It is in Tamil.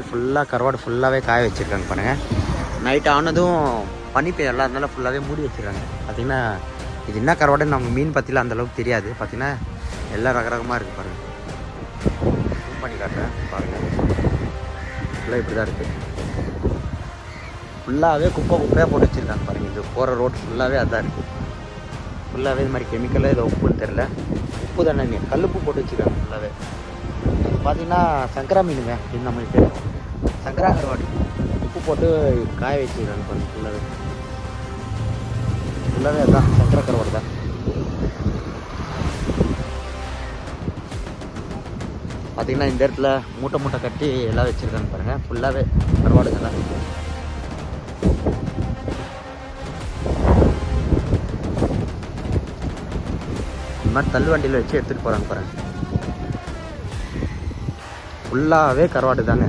ஃபுல்லாக கருவாடு ஃபுல்லாகவே காய வச்சுருக்காங்க பாருங்கள். நைட் ஆனதும் பனி பெய்யலாம், அதனால ஃபுல்லாகவே மூடி வச்சுருக்காங்க. பார்த்திங்கன்னா இது என்ன கருவாடுன்னு நம்ம மீன் பற்றிலாம் அந்தளவுக்கு தெரியாது. பார்த்திங்கன்னா எல்லாம் ரகரகமாக இருக்குது பாருங்கள். ஜூம் பண்ணி காட்டுறேன் பாருங்கள். ஃபுல்லாக இப்படி தான் இருக்குது. ஃபுல்லாகவே குப்பையாக போட்டு வச்சுருக்காங்க பாருங்கள். இது போகிற ரோடு ஃபுல்லாகவே அதான் இருக்குது. ஃபுல்லாகவே இது மாதிரி கெமிக்கலாக இதை உப்புன்னு தெரில, உப்பு தானே கல்லுப்பு போட்டு வச்சுருக்காங்க ஃபுல்லாகவே. பார்த்திங்கன்னா சங்கரா மீனுங்க, இது நம்மளுக்கு சங்கரா கருவாடு உப்பு போட்டு காய வச்சுருக்காங்க பாருங்கள். ஃபுல்லாகவே அதுதான் சங்கரா கருவாடு தான். பார்த்திங்கன்னா இந்த இடத்துல மூட்டை மூட்டை கட்டி எல்லாம் வச்சுருக்காங்க பாருங்கள். ஃபுல்லாகவே கருவாடுங்க தான். இந்த மாதிரி தள்ளு வண்டியில் வச்சு எடுத்துகிட்டு போகிறாங்க பாருங்கள். ஃபுல்லாகவே கருவாடு தாங்க.